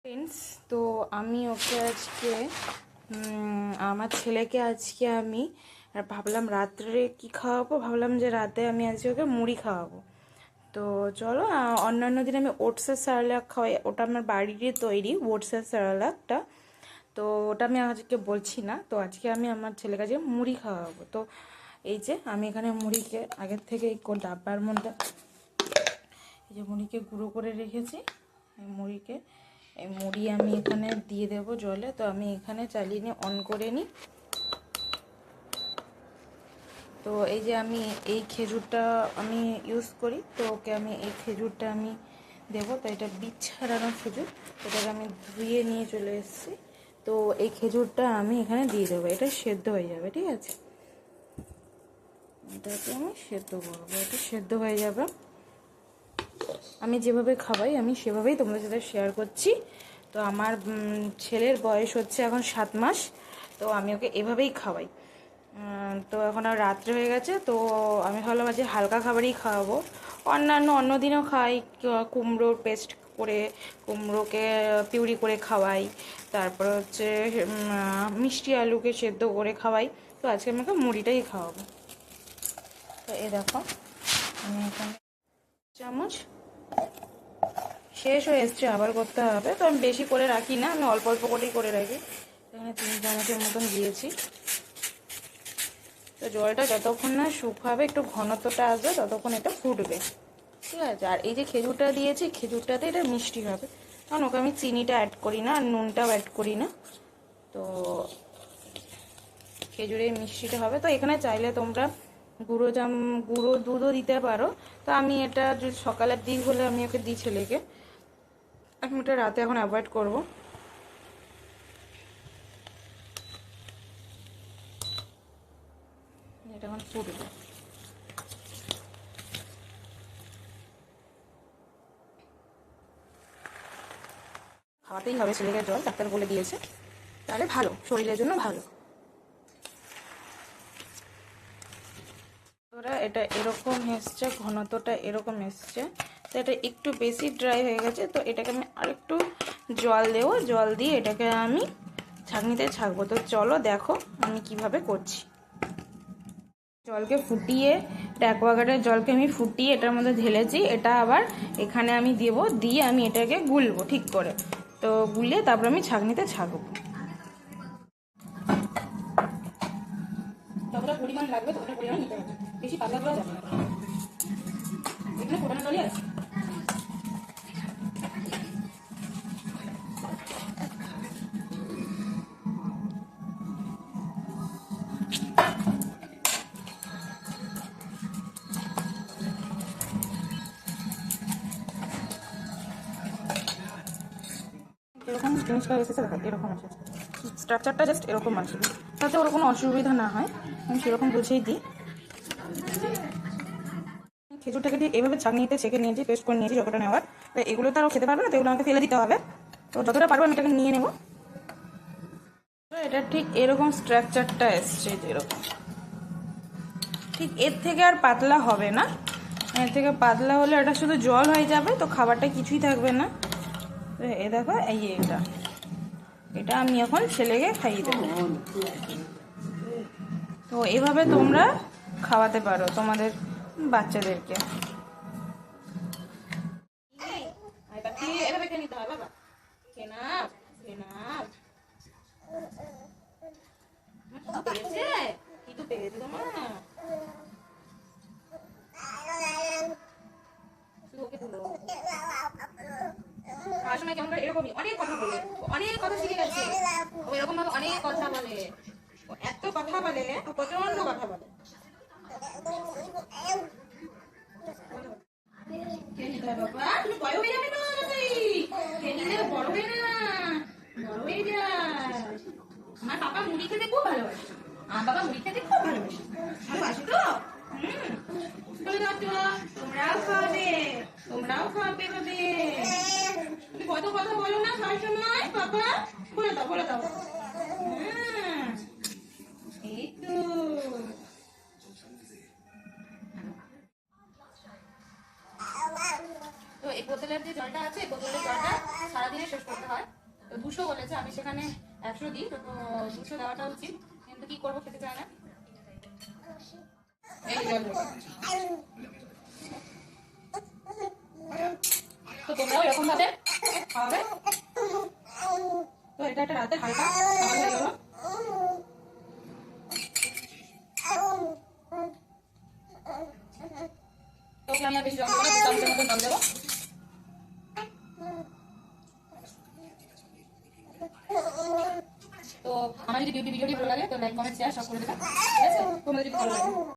Friends, তো আমি ওকে আজকে আমার ছেলেকে আজকে আমি ভাবলাম রাত্রে কি খাওয়াবো, ভাবলাম যে রাতে আমি আজকে ওকে মুড়ি খাওয়াবো। তো চলো, অন্যান্য দিন আমি ওটসের স্যারেলাক খাওয়াই, ওটা আমার বাড়িরই তৈরি ওটসের স্যারেলাকটা। তো ওটা আমি আজকে বলছি না, তো আজকে আমি আমার ছেলের কাছে মুড়ি খাওয়াবো। তো এই যে আমি এখানে মুড়িকে আগের থেকে ডাব্বার মধ্যে এই যে মুড়িকে গুঁড়ো করে রেখেছি। এই মুড়ি আমি এখানে দিয়ে দেব জলে। তো আমি এখানে চালিয়ে নিয়ে অন করে নিই। তো এই যে আমি এই খেজুরটা আমি ইউজ করি, তো ওকে আমি এই খেজুরটা আমি দেবো। তো এটা বীজ ছাড়ানো খেজুর, এটাকে আমি ধুয়ে নিয়ে চলে এসেছি। তো এই খেজুরটা আমি এখানে দিয়ে দেবো, এটা সেদ্ধ হয়ে যাবে, ঠিক আছে? এটাকে আমি সেদ্ধ করবো, এটা সেদ্ধ হয়ে যাবে। আমি যেভাবে খাওয়াই আমি সেভাবেই তোমাদের সাথে শেয়ার করছি। তো আমার ছেলের বয়স হচ্ছে এখন 7 মাস, তো আমি ওকে এভাবেই খাওয়াই। তো এখন আর রাত্রে হয়ে গেছে, তো আমি ভাবলাম আজকে হালকা খাবারই খাওয়াবো। অন্য দিনও খাই, কুমড়োর পেস্ট করে কুমড়োকে পিউরি করে খাওয়াই, তারপর হচ্ছে মিষ্টি আলুকে সেদ্ধ করে খাওয়াই। তো আজকে আমি ওকে মুড়িটাই খাওয়াবো। তো এ দেখো, আমি এখানে চামচ শেষ হয়ে এসছে, আবার করতে হবে। তো আমি বেশি করে রাখি না, আমি অল্প অল্প করেই করে রাখি। এখানে 3 চামচের মতন দিয়েছি। তো জলটা যতক্ষণ না শুকাবে, একটু ঘনত্বটা আসবে, ততক্ষণ এটা ফুটবে, ঠিক আছে? আর এই যে খেজুরটা দিয়েছি, খেজুরটাতে এটা মিষ্টি হবে, কারণ ওকে আমি চিনিটা অ্যাড করি না আর নুনটাও অ্যাড করি না। তো খেজুরের মিষ্টিটা হবে। তো এখানে চাইলে তোমরা গুঁড়ো দুধও দিতে পারো। তো আমি এটা যদি সকালের দিক হলে আমি ওকে দিই ছেলেকে, আমি ওটা রাতে এখন অ্যাভয়েড করবো। এটা এখন ফুটবে। খাওয়াতেই হবে ছেলেকে, জল ডাক্তার বলে দিয়েছে, তাহলে ভালো, শরীরের জন্য ভালো। ওরা এটা এরকম এসছে, ঘনত্বটা এরকম এসছে। তো এটা একটু বেশি ড্রাই হয়ে গেছে, তো এটাকে আমি আরেকটু জল দেবো। জল দিয়ে এটাকে আমি ছাঁকনিতে ছাঁকবো। তো চলো দেখো আমি কিভাবে করছি। জলকে ফুটিয়ে, এটা অ্যাকোয়াগার্ডের জলকে আমি ফুটিয়ে এটার মধ্যে ঢেলেছি। এটা আবার এখানে আমি দেবো, দিয়ে আমি এটাকে গুলবো ঠিক করে। তো গুলিয়ে তারপর আমি ছাঁকনিতে ছাঁকবো। যতটা পরিমাণ লাগবে ততটা পরিমাণ নিতে হবে, বেশি পাতলা করা যাবে না। এখানে ফোটানো জলই আছে। এরকম জিনিসটা এসেছে, দেখো এরকম এসেছে, স্ট্রাকচারটা জাস্ট এরকম আসবে, তাতে ওর কোনো অসুবিধা না হয়, আমি সেরকম বুঝেই দিই। খেজুরটাকে দিয়ে এভাবে ছাঁকনিতে ছেঁকে নিয়েছি, পেস্ট করে নিয়েছি যতটা নেওয়ার। তো এগুলো তো আরও খেতে পারবে না, তো এগুলো আমাকে ফেলে দিতে হবে। তো যতটা পারবো আমি এটাকে নিয়ে নেবো। তো এটা ঠিক এরকম স্ট্রাকচারটা এসছে, এরকম। ঠিক এর থেকে আর পাতলা হবে না, এর থেকে পাতলা হলে এটা শুধু জল হয়ে যাবে, তো খাবারটা কিছুই থাকবে না। তো এ দেখো, এই এটা এটা আমি এখন ছেলেকে খাইয়ে দেবো। তো এভাবে তোমরা খাওয়াতে পারো তোমাদের বাচ্চাদেরকে। এভাবে খেয়ে নিতে হয় বাবা, পেয়েছে তোমার। সময় কেমন করে এরকমই অনেক কথা বলে, অনেক কথা শিখে গেছে ও, এরকম ভাবে অনেক কথা বলে, এত কথা বলে, প্রচন্ড কথা বলে। বাবা তুমি বড় হয়ে যাবে, তো বড় হয়ে না, বড় হয়ে যায়। আমার বাবা মুড়ি খেতে খুব ভালোবাসে, আমার বাবা মুড়ি খেতে খুব ভালোবাসে, ভালোবাসে তো। তোমরাও খাবে, তোমরাও খাবে হবে। তুমি কত কথা বলো না সব সময়, বাবা বলে দাও, বলে দাও। এই তো তো এই বোতলের যে জলটা আছে, বোতলের জলটা সারা দিনে শেষ করতে হয়। তো 200 বলেছে, আমি সেখানে 100 দিই, তো 200 দেওয়াটা উচিত, কিন্তু কি করবো, খেতে চায় না। এই জল তো তোমরাও এরকম ভাবে খাওয়াবে। তো এটা একটা রাতের হালকা খাবার হয়ে গেল। তোকে আমি আর বেশি জল দেবো না, 2 চামচের মতো জল দেবো। তো আমার যদি বিউটি ভিডিওটি ভালো লাগে তো লাইক কমেন্ট শেয়ার সব করে দেবে, ঠিক আছে? তোমাদের যদি ভালো লাগে